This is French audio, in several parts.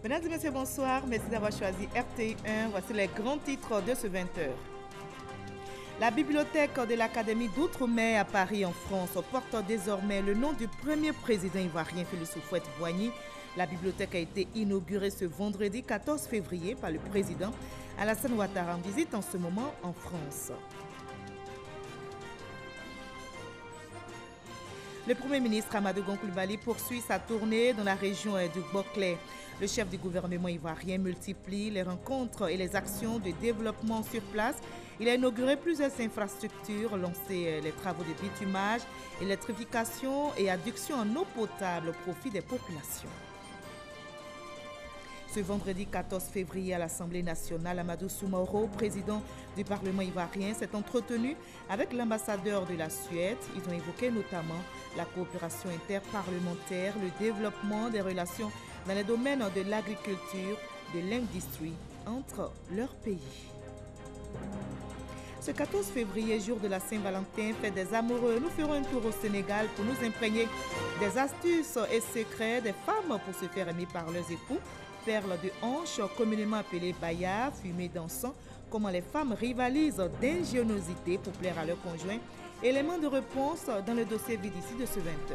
Mesdames et messieurs, bonsoir. Merci d'avoir choisi RTI1. Voici les grands titres de ce 20h. La bibliothèque de l'Académie d'Outre-mer à Paris, en France, porte désormais le nom du premier président ivoirien, Félix Houphouët-Boigny. La bibliothèque a été inaugurée ce vendredi 14 février par le président Alassane Ouattara en visite en ce moment en France. Le Premier ministre Amadou Gon Coulibaly poursuit sa tournée dans la région du Boclé. Le chef du gouvernement ivoirien multiplie les rencontres et les actions de développement sur place. Il a inauguré plusieurs infrastructures, lancé les travaux de bitumage, électrification et adduction en eau potable au profit des populations. Ce vendredi 14 février à l'Assemblée nationale, Amadou Soumaoro, président du Parlement ivoirien, s'est entretenu avec l'ambassadeur de la Suède. Ils ont évoqué notamment la coopération interparlementaire, le développement des relations dans les domaines de l'agriculture, de l'industrie entre leurs pays. Ce 14 février, jour de la Saint-Valentin, fête des amoureux, nous ferons un tour au Sénégal pour nous imprégner des astuces et secrets des femmes pour se faire aimer par leurs époux. Perles de hanche, communément appelées baya, fumée d'encens, comment les femmes rivalisent d'ingéniosité pour plaire à leur conjoint. Élément de réponse dans le dossier VDC de ce 20h.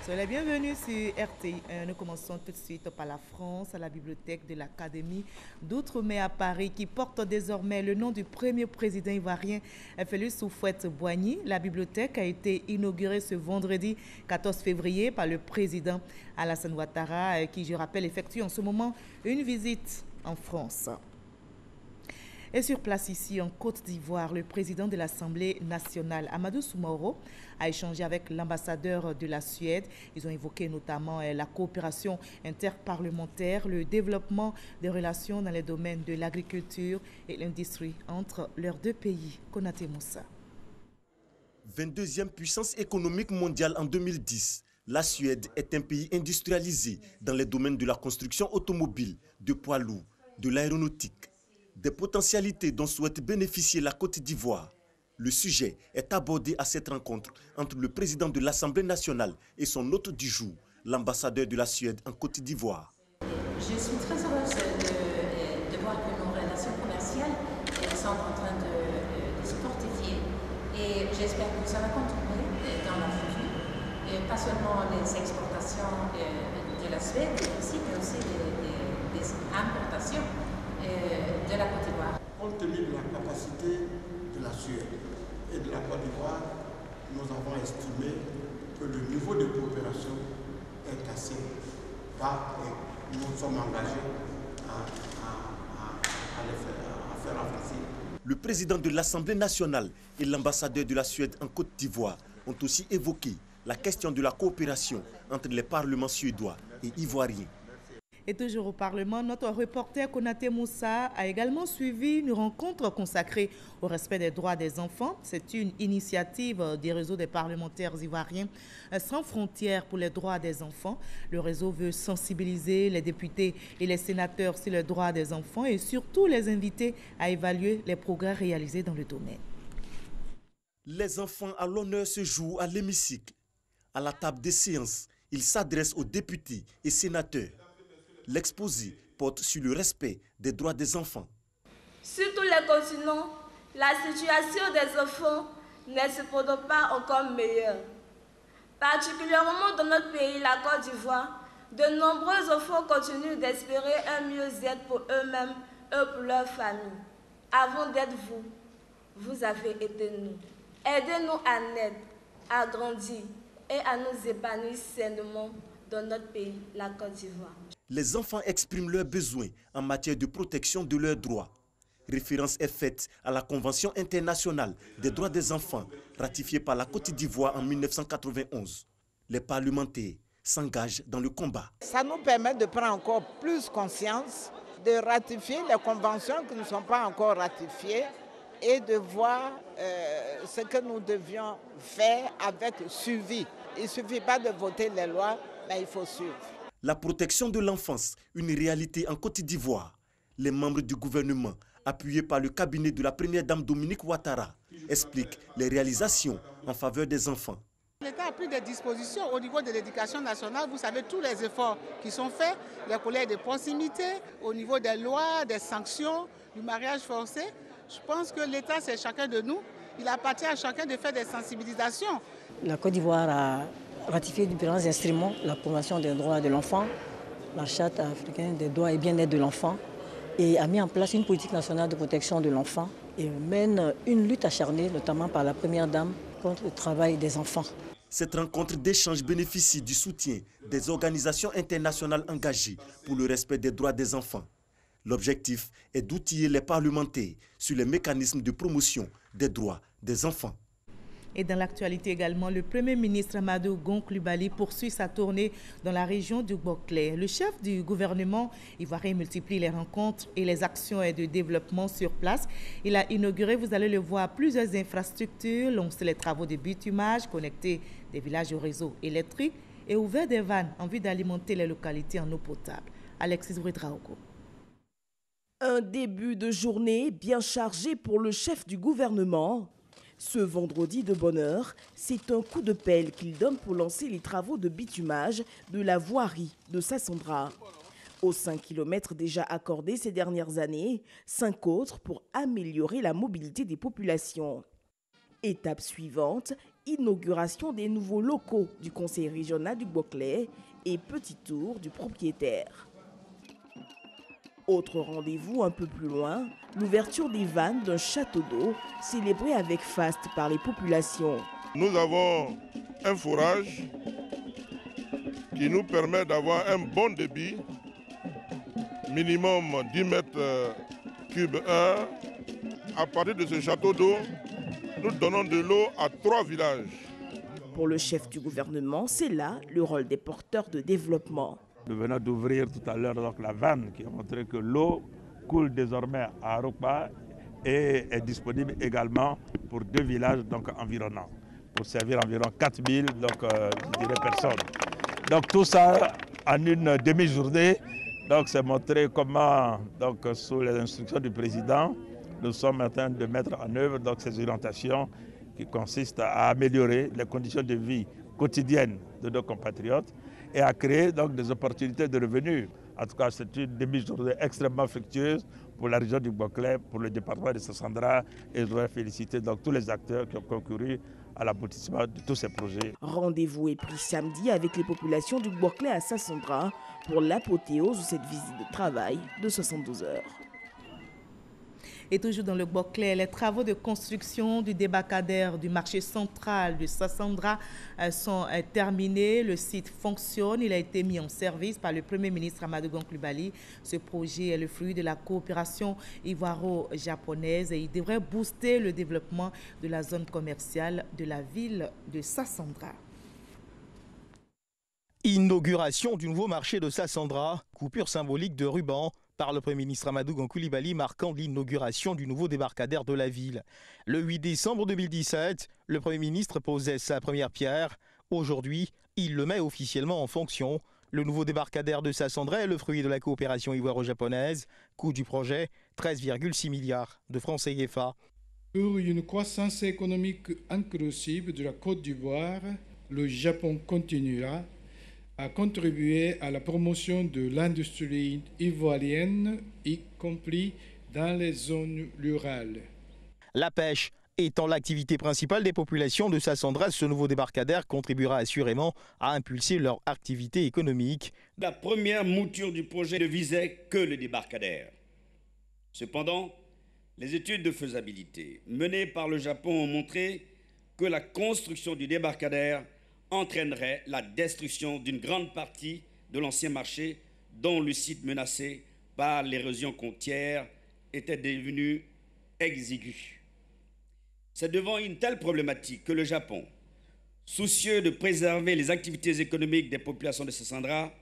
Soyez les bienvenus sur RTI1. Nous commençons tout de suite par la France, à la bibliothèque de l'Académie d'Outre-mer à Paris, qui porte désormais le nom du premier président ivoirien, Félix Houphouët-Boigny. La bibliothèque a été inaugurée ce vendredi 14 février par le président Alassane Ouattara, qui, je rappelle, effectue en ce moment une visite en France. Et sur place ici, en Côte d'Ivoire, le président de l'Assemblée nationale, Amadou Soumaoro, a échangé avec l'ambassadeur de la Suède. Ils ont évoqué notamment la coopération interparlementaire, le développement des relations dans les domaines de l'agriculture et l'industrie entre leurs deux pays. Konaté Moussa. 22e puissance économique mondiale en 2010, la Suède est un pays industrialisé dans les domaines de la construction automobile, de poids lourds, de l'aéronautique. Des potentialités dont souhaite bénéficier la Côte d'Ivoire. Le sujet est abordé à cette rencontre entre le président de l'Assemblée nationale et son hôte du jour, l'ambassadeur de la Suède en Côte d'Ivoire. Je suis très heureuse de voir que nos relations commerciales sont en train de se fortifier et j'espère que ça va continuer dans la future. Pas seulement les exportations de la Suède, mais aussi des importations de la Côte d'Ivoire. Compte tenu de la capacité de la Suède et de la Côte d'Ivoire, nous avons estimé que le niveau de coopération est assez bas et nous sommes engagés à faire avancer. Le président de l'Assemblée nationale et l'ambassadeur de la Suède en Côte d'Ivoire ont aussi évoqué la question de la coopération entre les parlements suédois et ivoiriens. Et toujours au Parlement, notre reporter Konaté Moussa a également suivi une rencontre consacrée au respect des droits des enfants. C'est une initiative du réseau des parlementaires ivoiriens sans frontières pour les droits des enfants. Le réseau veut sensibiliser les députés et les sénateurs sur les droits des enfants et surtout les inviter à évaluer les progrès réalisés dans le domaine. Les enfants à l'honneur ce jour à l'hémicycle. À la table des séances, ils s'adressent aux députés et sénateurs. L'exposé porte sur le respect des droits des enfants. Sur tous les continents, la situation des enfants n'est cependant pas encore meilleure. Particulièrement dans notre pays, la Côte d'Ivoire, de nombreux enfants continuent d'espérer un mieux-être pour eux-mêmes et pour leur famille. Avant d'être vous, vous avez été nous. Aidez-nous à naître, à grandir et à nous épanouir sainement dans notre pays, la Côte d'Ivoire. Les enfants expriment leurs besoins en matière de protection de leurs droits. Référence est faite à la Convention internationale des droits des enfants, ratifiée par la Côte d'Ivoire en 1991. Les parlementaires s'engagent dans le combat. Ça nous permet de prendre encore plus conscience, de ratifier les conventions qui ne sont pas encore ratifiées et de voir ce que nous devions faire avec suivi. Il ne suffit pas de voter les lois, mais il faut suivre. La protection de l'enfance, une réalité en Côte d'Ivoire. Les membres du gouvernement, appuyés par le cabinet de la première dame Dominique Ouattara, expliquent les réalisations en faveur des enfants. L'État a pris des dispositions au niveau de l'éducation nationale. Vous savez, tous les efforts qui sont faits, les collèges de proximité, au niveau des lois, des sanctions, du mariage forcé. Je pense que l'État, c'est chacun de nous. Il appartient à chacun de faire des sensibilisations. La Côte d'Ivoire a ratifié différents instruments, la promotion des droits de l'enfant, la charte africaine des droits et bien-être de l'enfant, et a mis en place une politique nationale de protection de l'enfant et mène une lutte acharnée, notamment par la Première Dame, contre le travail des enfants. Cette rencontre d'échange bénéficie du soutien des organisations internationales engagées pour le respect des droits des enfants. L'objectif est d'outiller les parlementaires sur les mécanismes de promotion des droits des enfants. Et dans l'actualité également, le Premier ministre Amadou Gon Coulibaly poursuit sa tournée dans la région du Boclé. Le chef du gouvernement ivoirien multiplie les rencontres et les actions de développement sur place. Il a inauguré, vous allez le voir, plusieurs infrastructures, lancé les travaux de bitumage, connecté des villages au réseau électrique et ouvert des vannes en vue d'alimenter les localités en eau potable. Alexis Ouedraogo. Un début de journée bien chargé pour le chef du gouvernement. Ce vendredi de bonne heure, c'est un coup de pelle qu'il donne pour lancer les travaux de bitumage de la voirie de Sassandra. Aux 5 km déjà accordés ces dernières années, 5 autres pour améliorer la mobilité des populations. Étape suivante, inauguration des nouveaux locaux du conseil régional du Boclé et petit tour du propriétaire. Autre rendez-vous un peu plus loin, l'ouverture des vannes d'un château d'eau célébré avec faste par les populations. Nous avons un forage qui nous permet d'avoir un bon débit, minimum 10 mètres cubes heure. À partir de ce château d'eau, nous donnons de l'eau à 3 villages. Pour le chef du gouvernement, c'est là le rôle des porteurs de développement. Nous venons d'ouvrir tout à l'heure la vanne qui a montré que l'eau coule désormais à Arukpa et est disponible également pour 2 villages environnants, pour servir environ 4000 personnes. Donc tout ça en une demi-journée. C'est montrer comment, sous les instructions du président, nous sommes en train de mettre en œuvre ces orientations qui consistent à améliorer les conditions de vie quotidiennes de nos compatriotes et à créer des opportunités de revenus. En tout cas, c'est une demi-journée extrêmement fructueuse pour la région du Boclé, pour le département de Sassandra, et je voudrais féliciter tous les acteurs qui ont concouru à l'aboutissement de tous ces projets. Rendez-vous est pris samedi avec les populations du Boclé à Sassandra pour l'apothéose de cette visite de travail de 72 heures. Et toujours dans le Boclé, les travaux de construction du débarcadère du marché central de Sassandra sont terminés. Le site fonctionne. Il a été mis en service par le Premier ministre Amadou Gon Coulibaly. Ce projet est le fruit de la coopération ivoiro-japonaise et il devrait booster le développement de la zone commerciale de la ville de Sassandra. Inauguration du nouveau marché de Sassandra, coupure symbolique de ruban par le Premier ministre Amadou Gon Coulibaly marquant l'inauguration du nouveau débarcadère de la ville. Le 8 décembre 2017, le Premier ministre posait sa première pierre. Aujourd'hui, il le met officiellement en fonction. Le nouveau débarcadère de Sassandra est le fruit de la coopération ivoiro-japonaise. Coût du projet, 13,6 milliards de francs CFA. Pour une croissance économique inclusive de la Côte d'Ivoire, le Japon continuera à contribuer à la promotion de l'industrie ivoirienne, y compris dans les zones rurales. La pêche étant l'activité principale des populations de Sassandra, ce nouveau débarcadère contribuera assurément à impulser leur activité économique. La première mouture du projet ne visait que le débarcadère. Cependant, les études de faisabilité menées par le Japon ont montré que la construction du débarcadère entraînerait la destruction d'une grande partie de l'ancien marché dont le site menacé par l'érosion côtière était devenu exigu. C'est devant une telle problématique que le Japon, soucieux de préserver les activités économiques des populations de Sassandra,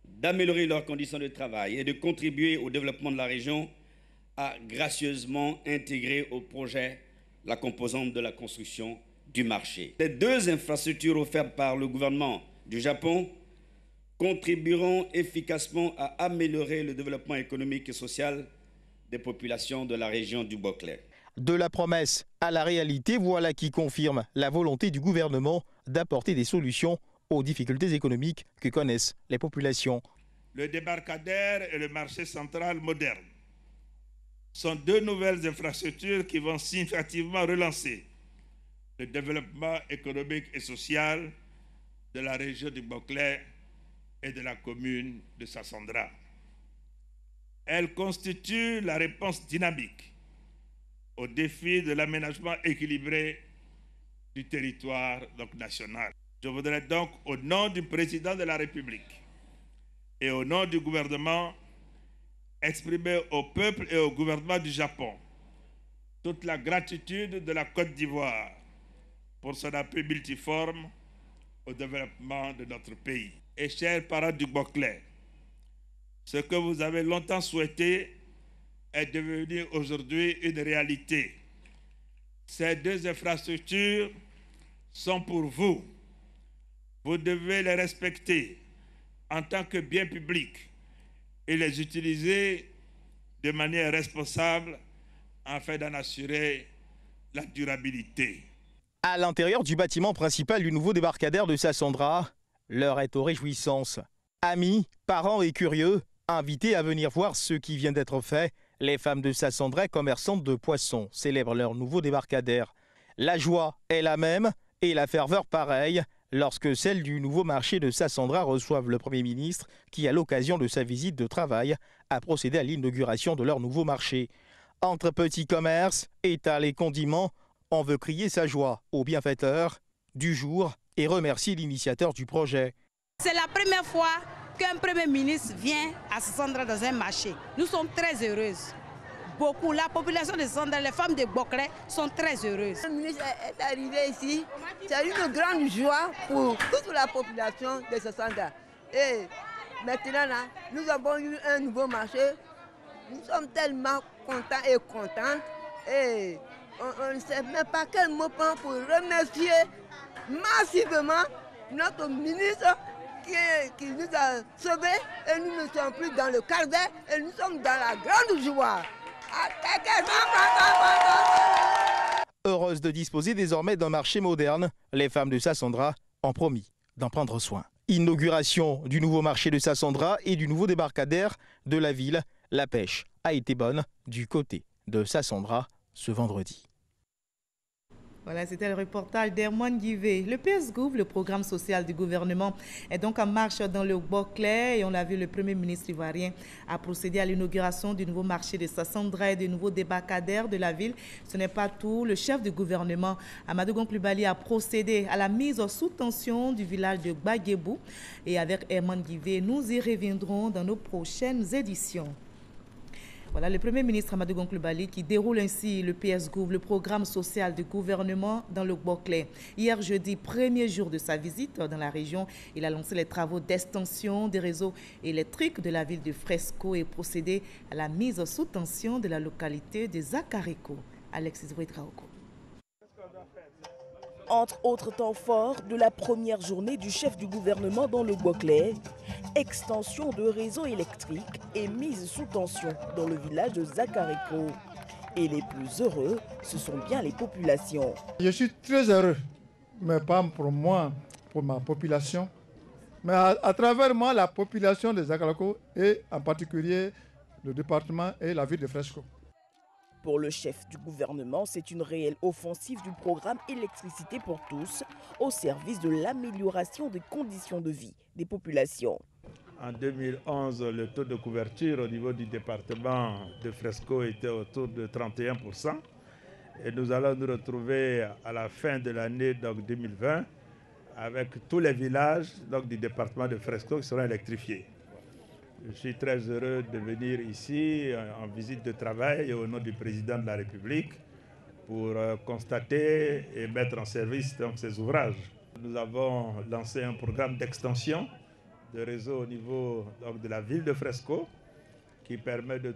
d'améliorer leurs conditions de travail et de contribuer au développement de la région, a gracieusement intégré au projet la composante de la construction du marché. Les 2 infrastructures offertes par le gouvernement du Japon contribueront efficacement à améliorer le développement économique et social des populations de la région du Boclé. De la promesse à la réalité, voilà qui confirme la volonté du gouvernement d'apporter des solutions aux difficultés économiques que connaissent les populations. Le débarcadère et le marché central moderne sont deux nouvelles infrastructures qui vont significativement relancer le développement économique et social de la région du Boclé et de la commune de Sassandra. Elles constituent la réponse dynamique au défi de l'aménagement équilibré du territoire national. Je voudrais donc, au nom du président de la République et au nom du gouvernement, exprimer au peuple et au gouvernement du Japon toute la gratitude de la Côte d'Ivoire pour son appui multiforme au développement de notre pays. Et chers parents du Boclé, ce que vous avez longtemps souhaité est devenu aujourd'hui une réalité. Ces deux infrastructures sont pour vous. Vous devez les respecter en tant que bien public et les utiliser de manière responsable afin d'en assurer la durabilité. À l'intérieur du bâtiment principal du nouveau débarcadère de Sassandra, l'heure est aux réjouissances. Amis, parents et curieux, invités à venir voir ce qui vient d'être fait, les femmes de Sassandra, commerçantes de poissons, célèbrent leur nouveau débarcadère. La joie est la même et la ferveur pareille lorsque celles du nouveau marché de Sassandra reçoivent le Premier ministre qui, à l'occasion de sa visite de travail, a procédé à l'inauguration de leur nouveau marché. Entre petits commerces, étals et condiments, on veut crier sa joie aux bienfaiteurs du jour et remercier l'initiateur du projet. C'est la première fois qu'un Premier ministre vient à Sassandra dans un marché. Nous sommes très heureuses. Beaucoup, la population de Sassandra, les femmes de Boclé sont très heureuses. Le ministre est arrivé ici, c'est une grande joie pour toute la population de Sassandra. Et maintenant, là, nous avons eu un nouveau marché. Nous sommes tellement contents et contentes. Et on ne sait même pas quel mot prendre pour remercier massivement notre ministre qui nous a sauvés. Et nous ne sommes plus dans le calvaire et nous sommes dans la grande joie. Heureuses de disposer désormais d'un marché moderne, les femmes de Sassandra ont promis d'en prendre soin. Inauguration du nouveau marché de Sassandra et du nouveau débarcadère de la ville. La pêche a été bonne du côté de Sassandra ce vendredi. Voilà, c'était le reportage d'Herman Guivet. Le PSGouv, le programme social du gouvernement, est donc en marche dans le Boclé et on l'a vu, le Premier ministre ivoirien a procédé à l'inauguration du nouveau marché de Sassandra et du nouveau débarcadère de la ville. Ce n'est pas tout. Le chef du gouvernement, Amadou Gon Coulibaly, a procédé à la mise sous tension du village de Gbaguébou. Et avec Herman Guivet, nous y reviendrons dans nos prochaines éditions. Voilà, le Premier ministre Amadou Gon Coulibaly qui déroule ainsi le PSGouv, le programme social du gouvernement dans le Boclé. Hier jeudi, premier jour de sa visite dans la région, il a lancé les travaux d'extension des réseaux électriques de la ville de Fresco et procédé à la mise sous tension de la localité de Zakariko. Alexis Ouedraogo. Entre autres temps forts de la première journée du chef du gouvernement dans le Boclé, extension de réseau électrique et mise sous tension dans le village de Zakariko. Et les plus heureux, ce sont bien les populations. Je suis très heureux, mais pas pour moi, pour ma population, mais à travers moi, la population de Zakariko et en particulier le département et la ville de Fresco. Pour le chef du gouvernement, c'est une réelle offensive du programme Électricité pour tous au service de l'amélioration des conditions de vie des populations. En 2011, le taux de couverture au niveau du département de Fresco était autour de 31%. Et nous allons nous retrouver à la fin de l'année 2020 avec tous les villages du département de Fresco qui seront électrifiés. Je suis très heureux de venir ici en visite de travail au nom du président de la République pour constater et mettre en service ces ouvrages. Nous avons lancé un programme d'extension de réseau au niveau de la ville de Fresco qui permet de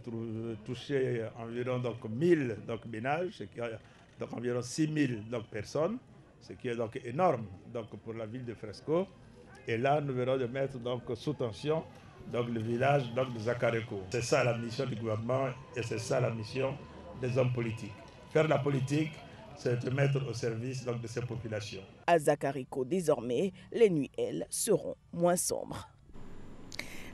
toucher environ 1000 ménages, environ 6000 personnes, ce qui est énorme pour la ville de Fresco. Et là, nous verrons de mettre sous tension le village de Zakariko. C'est ça la mission du gouvernement et c'est ça la mission des hommes politiques. Faire la politique, c'est te mettre au service donc, de ces populations. À Zakariko, désormais, les nuits, elles, seront moins sombres.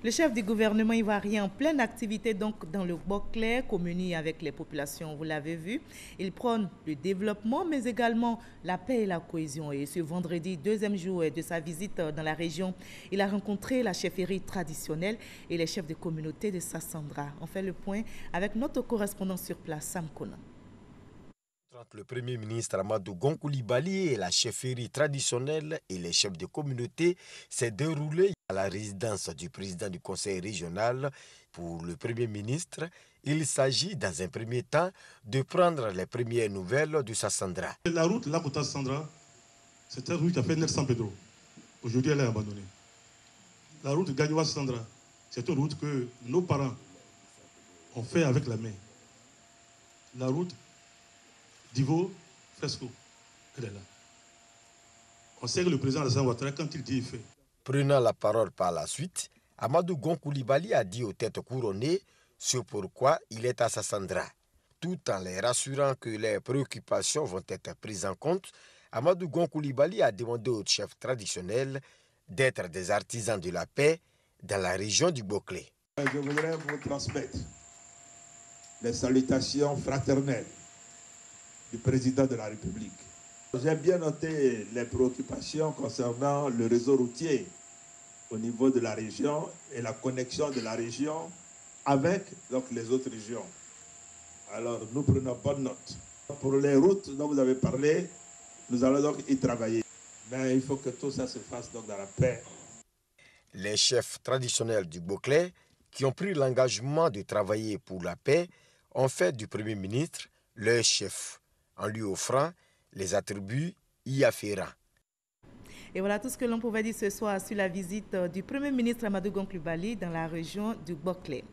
Le chef du gouvernement ivoirien en pleine activité donc dans le Boclé, communie avec les populations, vous l'avez vu. Il prône le développement mais également la paix et la cohésion. Et ce vendredi, deuxième jour de sa visite dans la région, il a rencontré la chefferie traditionnelle et les chefs de communauté de Sassandra. On fait le point avec notre correspondant sur place, Sam Kona. Entre le Premier ministre Amadou Gon Coulibaly et la chefferie traditionnelle et les chefs de communauté s'est déroulé à la résidence du président du conseil régional. Pour le Premier ministre, il s'agit dans un premier temps de prendre les premières nouvelles de Sassandra. La route Lakota-Sassandra, c'est une route qui a fait naître San Pedro. Aujourd'hui, elle est abandonnée. La route Gagnoua-Sassandra, c'est une route que nos parents ont fait avec la main. La route Divo, Fresco, elle est là. On sait que le président Alassane Ouattara, quand il dit, il fait. Prenant la parole par la suite, Amadou Gon Coulibaly a dit aux têtes couronnées ce pourquoi il est à Sassandra. Tout en les rassurant que leurs préoccupations vont être prises en compte, Amadou Gon Coulibaly a demandé aux chefs traditionnels d'être des artisans de la paix dans la région du Boclé. Je voudrais vous transmettre les salutations fraternelles du président de la République. J'ai bien noté les préoccupations concernant le réseau routier au niveau de la région et la connexion de la région avec donc, les autres régions. Alors nous prenons bonne note. Pour les routes dont vous avez parlé, nous allons donc y travailler. Mais il faut que tout ça se fasse donc dans la paix. Les chefs traditionnels du Boclé, qui ont pris l'engagement de travailler pour la paix, ont fait du Premier ministre leur chef, en lui offrant les attributs y afférents. Et voilà tout ce que l'on pouvait dire ce soir sur la visite du Premier ministre Amadou Gon Coulibaly dans la région du Boclé.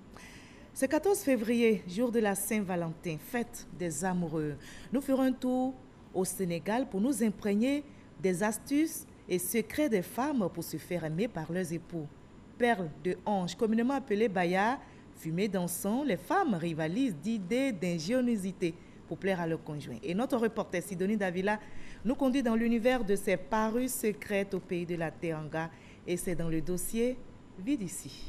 Ce 14 février, jour de la Saint-Valentin, fête des amoureux, nous ferons un tour au Sénégal pour nous imprégner des astuces et secrets des femmes pour se faire aimer par leurs époux. Perles de hanche, communément appelées baya, fumée d'encens, les femmes rivalisent d'idées d'ingéniosité pour plaire à leur conjoint. Et notre reporter Sidonie Davila nous conduit dans l'univers de ces parures secrètes au pays de la Teranga. Et c'est dans le dossier Vie d'ici.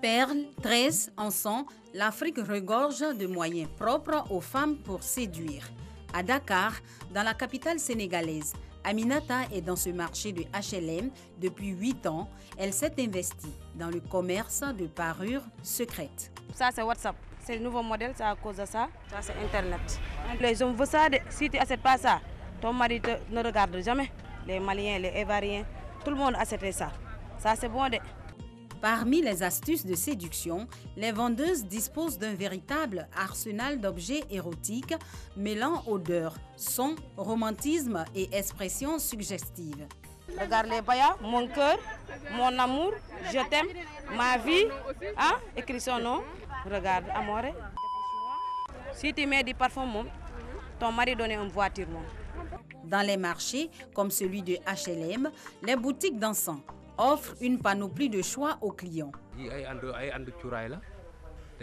Perles, tresses, encens, l'Afrique regorge de moyens propres aux femmes pour séduire. À Dakar, dans la capitale sénégalaise, Aminata est dans ce marché de HLM depuis 8 ans. Elle s'est investie dans le commerce de parures secrètes. Ça, c'est WhatsApp. C'est le nouveau modèle, c'est à cause de ça. Ça, c'est Internet. Les hommes veulent ça. Si tu n'achètes pas ça, ton mari ne regarde jamais. Les Maliens, les Ivoiriens, tout le monde achète ça. Ça, c'est bon. Parmi les astuces de séduction, les vendeuses disposent d'un véritable arsenal d'objets érotiques mêlant odeur, son, romantisme et expressions suggestives. Regarde les bayas, mon cœur, mon amour, je t'aime, ma vie, hein? Écris son nom, regarde, amore. Si tu mets du parfum, ton mari donne une voiture. Dans les marchés, comme celui de HLM, les boutiques d'encens offre une panoplie de choix aux clients.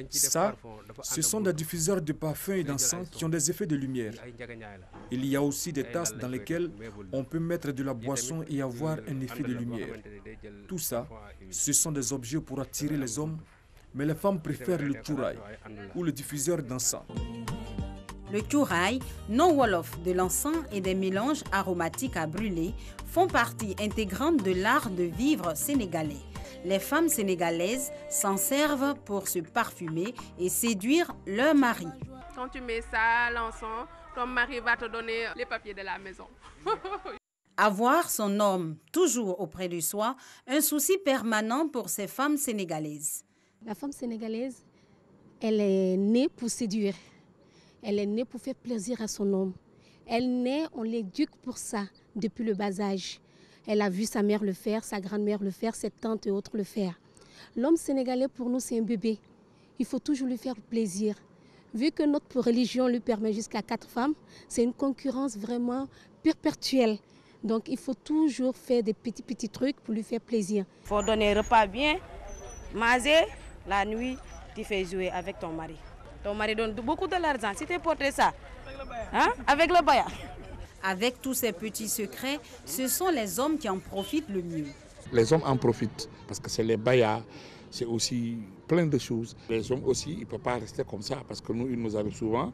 Ça, ce sont des diffuseurs de parfums et d'encens qui ont des effets de lumière. Il y a aussi des tasses dans lesquelles on peut mettre de la boisson et avoir un effet de lumière. Tout ça, ce sont des objets pour attirer les hommes, mais les femmes préfèrent le tchouraï ou le diffuseur d'encens. Le tchouraï, nom wolof de l'encens et des mélanges aromatiques à brûler, font partie intégrante de l'art de vivre sénégalais. Les femmes sénégalaises s'en servent pour se parfumer et séduire leur mari. Quand tu mets ça, l'encens, ton mari va te donner les papiers de la maison. Avoir son homme toujours auprès de soi, un souci permanent pour ces femmes sénégalaises. La femme sénégalaise, elle est née pour séduire. Elle est née pour faire plaisir à son homme. Elle naît, on l'éduque pour ça depuis le bas âge. Elle a vu sa mère le faire, sa grand-mère le faire, ses tantes et autres le faire. L'homme sénégalais, pour nous, c'est un bébé. Il faut toujours lui faire plaisir. Vu que notre religion lui permet jusqu'à 4 femmes, c'est une concurrence vraiment perpétuelle. Donc il faut toujours faire des petits trucs pour lui faire plaisir. Il faut donner un repas bien, manger, la nuit, tu fais jouer avec ton mari. Ton mari donne beaucoup de l'argent. Si tu portes ça, hein, avec le baya. Avec tous ces petits secrets, ce sont les hommes qui en profitent le mieux. Les hommes en profitent parce que c'est les bayas, c'est aussi plein de choses. Les hommes aussi, ils ne peuvent pas rester comme ça parce que nous, il nous arrive souvent,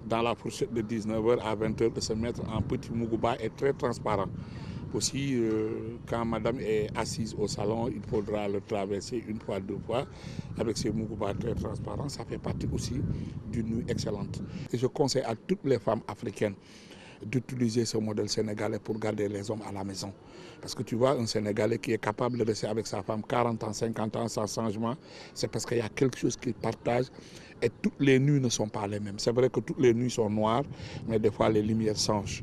dans la fourchette de 19h à 20h, de se mettre en petit mougouba et très transparent. Aussi, quand madame est assise au salon, il faudra le traverser une fois, deux fois. Avec ces mougouba très transparents, ça fait partie aussi d'une nuit excellente. Et je conseille à toutes les femmes africaines d'utiliser ce modèle sénégalais pour garder les hommes à la maison. Parce que tu vois, un Sénégalais qui est capable de rester avec sa femme 40 ans, 50 ans sans changement, c'est parce qu'il y a quelque chose qu'il partage et toutes les nuits ne sont pas les mêmes. C'est vrai que toutes les nuits sont noires, mais des fois les lumières changent.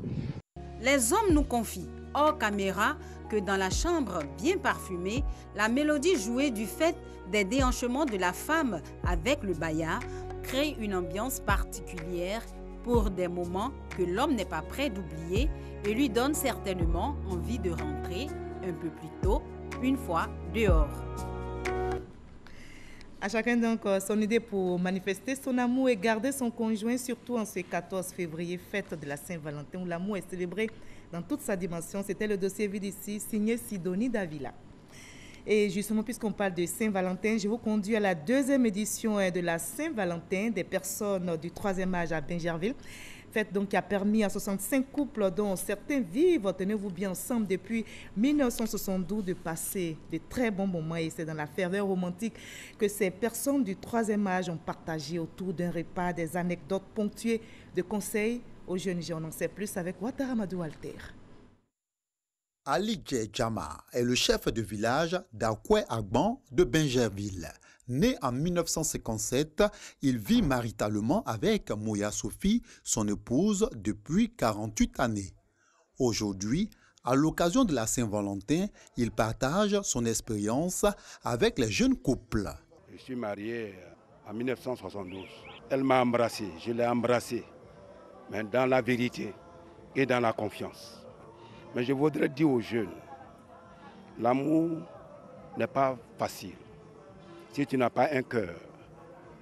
Les hommes nous confient, hors caméra, que dans la chambre bien parfumée, la mélodie jouée du fait des déhanchements de la femme avec le baya crée une ambiance particulière pour des moments que l'homme n'est pas prêt d'oublier et lui donne certainement envie de rentrer un peu plus tôt, une fois dehors. À chacun donc son idée pour manifester son amour et garder son conjoint, surtout en ce 14 février, fête de la Saint-Valentin, où l'amour est célébré dans toute sa dimension. C'était le dossier vu d'ici, signé Sidonie Davila. Et justement, puisqu'on parle de Saint-Valentin, je vous conduis à la deuxième édition de la Saint-Valentin des personnes du 3e âge à Bingerville. Fête donc qui a permis à 65 couples dont certains vivent, tenez-vous bien, ensemble depuis 1972 de passer de très bons moments. Et c'est dans la ferveur romantique que ces personnes du 3e âge ont partagé autour d'un repas des anecdotes ponctuées de conseils aux jeunes gens. On en sait plus avec Ouattara Madou Alter. Ali Djama est le chef de village d'Akwe Agban de Bingerville. Né en 1957, il vit maritalement avec Moya Sophie, son épouse, depuis 48 années. Aujourd'hui, à l'occasion de la Saint-Valentin, il partage son expérience avec les jeunes couples. Je suis marié en 1972. Elle m'a embrassé, je l'ai embrassé, mais dans la vérité et dans la confiance. Mais je voudrais dire aux jeunes, l'amour n'est pas facile. Si tu n'as pas un cœur,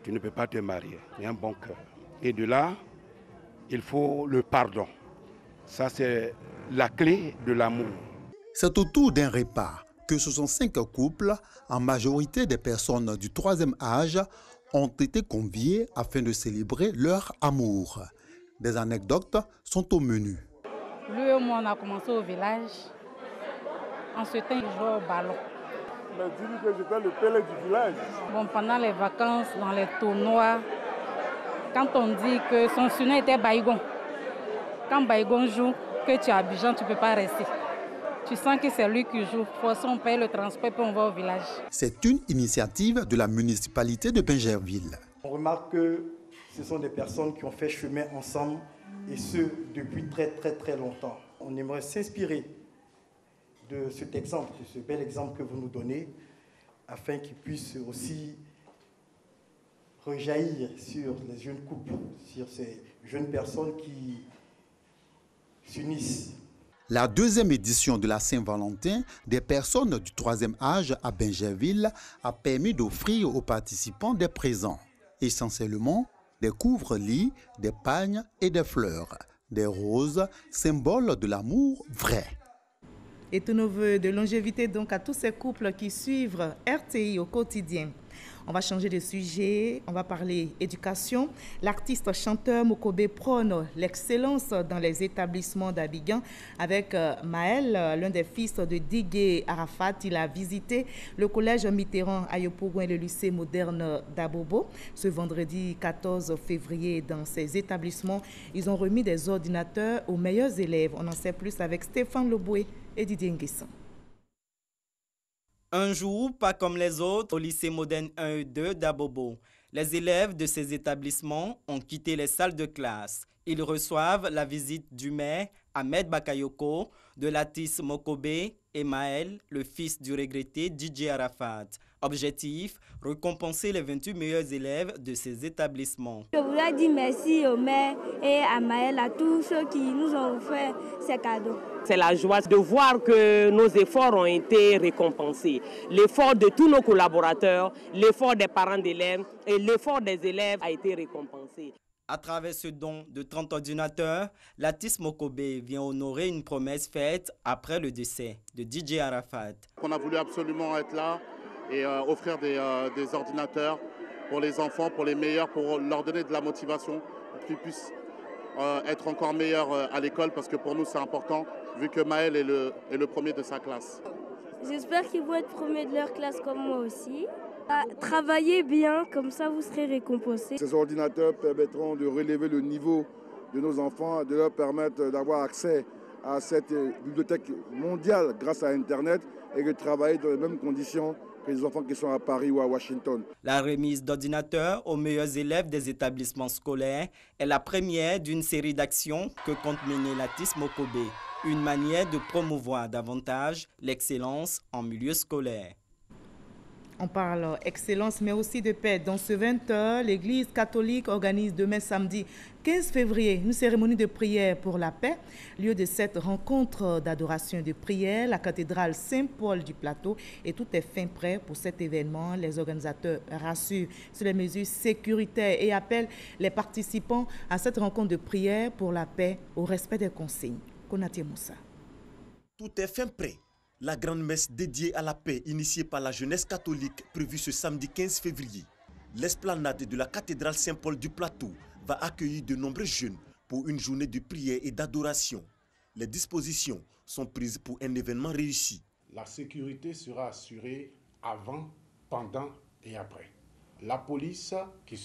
tu ne peux pas te marier. Il y a un bon cœur. Et de là, il faut le pardon. Ça, c'est la clé de l'amour. C'est autour d'un repas que 65 couples, en majorité des personnes du 3e âge, ont été conviés afin de célébrer leur amour. Des anecdotes sont au menu. Lui et moi, on a commencé au village. En ce temps, il jouait au ballon. Mais dis-lui que j'étais le pélé du village. Bon, pendant les vacances, dans les tournois, quand on dit que son surnom était Baïgon, quand Baïgon joue, que tu es à Abidjan, tu ne peux pas rester. Tu sens que c'est lui qui joue. Pour ça, on paye le transport et on va au village. C'est une initiative de la municipalité de Bingerville. On remarque que ce sont des personnes qui ont fait chemin ensemble et ce, depuis très longtemps. On aimerait s'inspirer de cet exemple, de ce bel exemple que vous nous donnez, afin qu'il puisse aussi rejaillir sur les jeunes couples, sur ces jeunes personnes qui s'unissent. La deuxième édition de la Saint-Valentin des personnes du 3e âge à Bingerville a permis d'offrir aux participants des présents, essentiellement des couvre-lits, des pagnes et des fleurs, des roses, symboles de l'amour vrai. Et tous nos voeux de longévité donc à tous ces couples qui suivent RTI au quotidien. On va changer de sujet, on va parler éducation. L'artiste chanteur Mokobe prône l'excellence dans les établissements d'Abidjan. Avec Maël, l'un des fils de Digue Arafat, il a visité le collège Mitterrand à Yopougon et le lycée moderne d'Abobo. Ce vendredi 14 février, dans ces établissements, ils ont remis des ordinateurs aux meilleurs élèves. On en sait plus avec Stéphane Loboué et Didier Nguessan. Un jour, pas comme les autres, au lycée moderne 1 et 2 d'Abobo. Les élèves de ces établissements ont quitté les salles de classe. Ils reçoivent la visite du maire Ahmed Bakayoko, de Latis Mokobe et Maël, le fils du regretté DJ Arafat. Objectif, récompenser les 28 meilleurs élèves de ces établissements. Je voudrais dire merci au maire et à Maël, à tous ceux qui nous ont offert ces cadeaux. C'est la joie de voir que nos efforts ont été récompensés. L'effort de tous nos collaborateurs, l'effort des parents d'élèves et l'effort des élèves a été récompensé. À travers ce don de 30 ordinateurs, Latis Mokobé vient honorer une promesse faite après le décès de DJ Arafat. On a voulu absolument être là et offrir des ordinateurs pour les enfants, pour les meilleurs, pour leur donner de la motivation, pour qu'ils puissent être encore meilleurs à l'école, parce que pour nous c'est important, vu que Maël est le premier de sa classe. J'espère qu'ils vont être premiers de leur classe comme moi aussi. Travaillez bien, comme ça vous serez récompensés. Ces ordinateurs permettront de relever le niveau de nos enfants, de leur permettre d'avoir accès à cette bibliothèque mondiale grâce à Internet et de travailler dans les mêmes conditions que les enfants qui sont à Paris ou à Washington. La remise d'ordinateurs aux meilleurs élèves des établissements scolaires est la première d'une série d'actions que compte mener Latis Mokobé, une manière de promouvoir davantage l'excellence en milieu scolaire. On parle excellence, mais aussi de paix. Dans ce 20h, l'Église catholique organise demain samedi 15 février une cérémonie de prière pour la paix. Lieu de cette rencontre d'adoration et de prière, la cathédrale Saint-Paul du Plateau. Et tout est fin prêt pour cet événement. Les organisateurs rassurent sur les mesures sécuritaires et appellent les participants à cette rencontre de prière pour la paix au respect des consignes. Konaté Moussa. Tout est fin prêt. La grande messe dédiée à la paix initiée par la jeunesse catholique prévue ce samedi 15 février. L'esplanade de la cathédrale Saint-Paul du Plateau va accueillir de nombreux jeunes pour une journée de prière et d'adoration. Les dispositions sont prises pour un événement réussi. La sécurité sera assurée avant, pendant et après. La police qui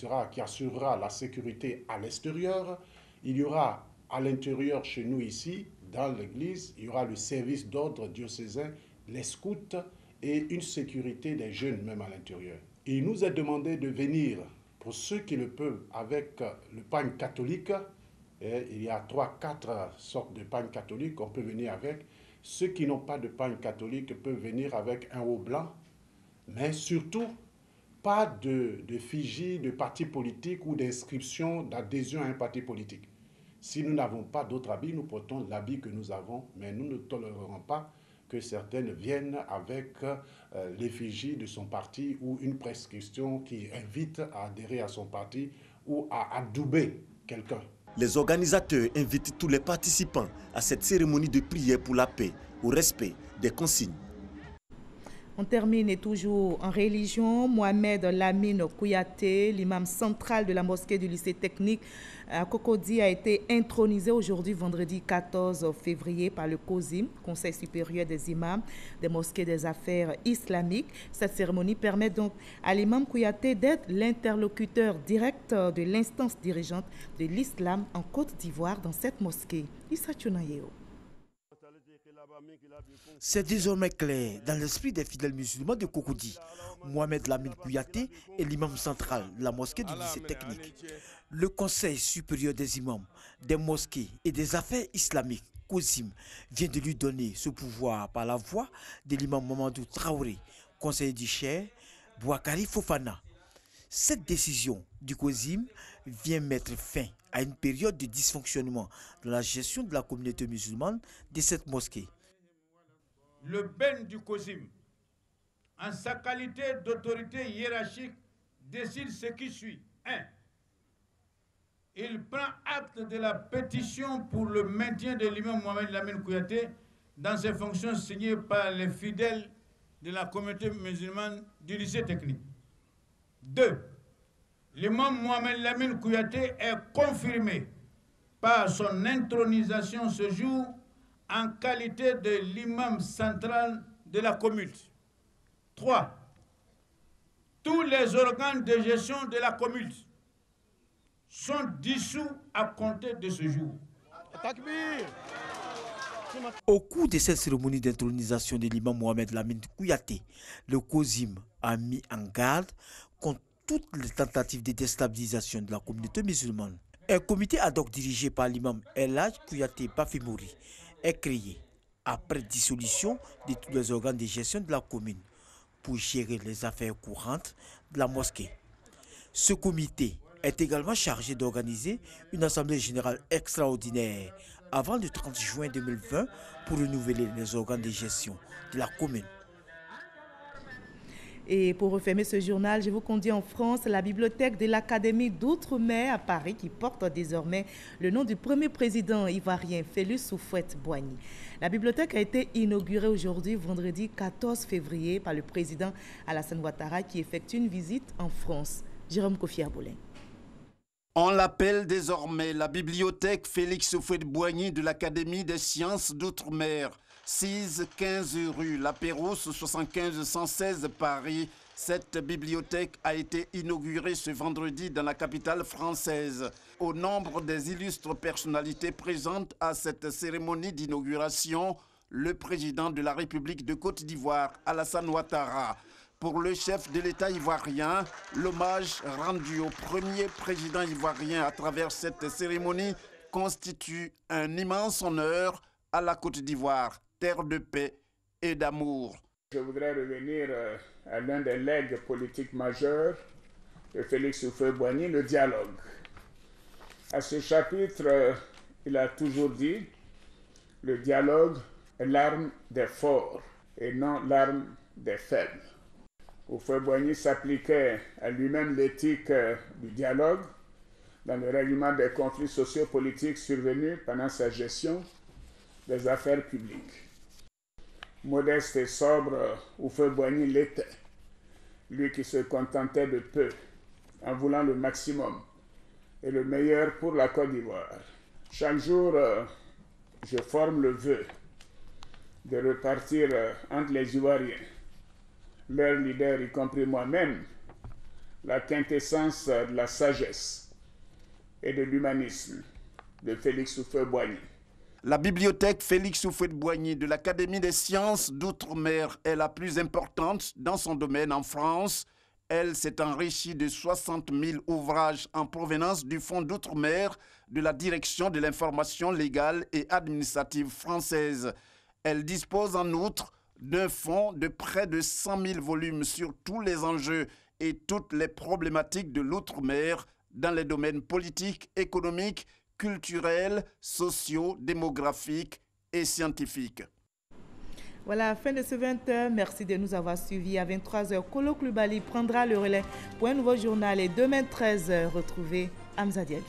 assurera la sécurité à l'extérieur. Il y aura à l'intérieur chez nous ici, dans l'église, il y aura le service d'ordre diocésain, les scouts et une sécurité des jeunes même à l'intérieur. Il nous est demandé de venir, pour ceux qui le peuvent, avec le pagne catholique. Et il y a 3-4 sortes de pagne catholiques qu'on peut venir avec. Ceux qui n'ont pas de pagne catholique peuvent venir avec un haut blanc, mais surtout pas de figie de parti politique ou d'inscription d'adhésion à un parti politique. Si nous n'avons pas d'autres habits, nous portons l'habit que nous avons, mais nous ne tolérerons pas que certaines viennent avec l'effigie de son parti ou une prescription qui invite à adhérer à son parti ou à adouber quelqu'un. Les organisateurs invitent tous les participants à cette cérémonie de prière pour la paix, au respect des consignes. On termine et toujours en religion. Mohamed Lamine Kouyaté, l'imam central de la mosquée du lycée technique à Cocody, a été intronisé aujourd'hui, vendredi 14 février, par le COSIM, Conseil supérieur des imams des mosquées des affaires islamiques. Cette cérémonie permet donc à l'imam Kouyaté d'être l'interlocuteur direct de l'instance dirigeante de l'islam en Côte d'Ivoire dans cette mosquée. Issa Tchounayeo. C'est désormais clair dans l'esprit des fidèles musulmans de Cocody. Mohamed Lamine Kouyaté est l'imam central de la mosquée du lycée technique. Le Conseil supérieur des imams, des mosquées et des affaires islamiques, COSIM, vient de lui donner ce pouvoir par la voix de l'imam Mamadou Traoré, conseiller du Cheikh Bouakari Fofana. Cette décision du COSIM vient mettre fin à une période de dysfonctionnement dans la gestion de la communauté musulmane de cette mosquée. Le Ben du COSIM, en sa qualité d'autorité hiérarchique, décide ce qui suit. 1. Il prend acte de la pétition pour le maintien de l'imam Mohamed Lamine Kouyaté dans ses fonctions signées par les fidèles de la communauté musulmane du lycée technique. 2. L'imam Mohamed Lamine Kouyaté est confirmé par son intronisation ce jour en qualité de l'imam central de la commune. 3. Tous les organes de gestion de la commune sont dissous à compter de ce jour. Au cours de cette cérémonie d'intronisation de l'imam Mohamed Lamine Kouyaté, le COSIM a mis en garde contre toutes les tentatives de déstabilisation de la communauté musulmane. Un comité ad hoc dirigé par l'imam El Hadj Kouyaté Bafimouri est créé. après dissolution de tous les organes de gestion de la commune pour gérer les affaires courantes de la mosquée. Ce comité est également chargé d'organiser une assemblée générale extraordinaire avant le 30 juin 2020 pour renouveler les organes de gestion de la commune. Et pour refermer ce journal, je vous conduis en France, la bibliothèque de l'Académie d'Outre-mer à Paris qui porte désormais le nom du premier président ivoirien Félix Houphouët-Boigny. La bibliothèque a été inaugurée aujourd'hui, vendredi 14 février, par le président Alassane Ouattara qui effectue une visite en France. Jérôme Kofi-Arbolin. On l'appelle désormais la bibliothèque Félix Houphouët-Boigny de l'Académie des sciences d'Outre-mer. 6-15 rue La Pérouse, 75 116 Paris. Cette bibliothèque a été inaugurée ce vendredi dans la capitale française. Au nombre des illustres personnalités présentes à cette cérémonie d'inauguration, le président de la République de Côte d'Ivoire, Alassane Ouattara. Pour le chef de l'État ivoirien, l'hommage rendu au premier président ivoirien à travers cette cérémonie constitue un immense honneur à la Côte d'Ivoire, terre de paix et d'amour. Je voudrais revenir à l'un des legs politiques majeurs de Félix Houphouët-Boigny, le dialogue. À ce chapitre, il a toujours dit « Le dialogue est l'arme des forts et non l'arme des faibles ». Houphouët-Boigny s'appliquait à lui-même l'éthique du dialogue dans le règlement des conflits sociopolitiques survenus pendant sa gestion des affaires publiques. Modeste et sobre, Houphouët-Boigny l'était, lui qui se contentait de peu, en voulant le maximum et le meilleur pour la Côte d'Ivoire. Chaque jour, je forme le vœu de repartir entre les Ivoiriens, leurs leaders, y compris moi-même, la quintessence de la sagesse et de l'humanisme de Félix Houphouët-Boigny. La bibliothèque Félix Houphouët-Boigny de l'Académie des sciences d'Outre-mer est la plus importante dans son domaine en France. Elle s'est enrichie de 60 000 ouvrages en provenance du Fonds d'Outre-mer de la Direction de l'information légale et administrative française. Elle dispose en outre d'un fonds de près de 100 000 volumes sur tous les enjeux et toutes les problématiques de l'outre-mer dans les domaines politiques, économiques, culturels, sociaux, démographiques et scientifiques. Voilà, fin de ce 20h. Merci de nous avoir suivis. À 23h, Kolo Koulibaly prendra le relais pour un nouveau journal. Et demain 13h, retrouvez Hamza Diaby.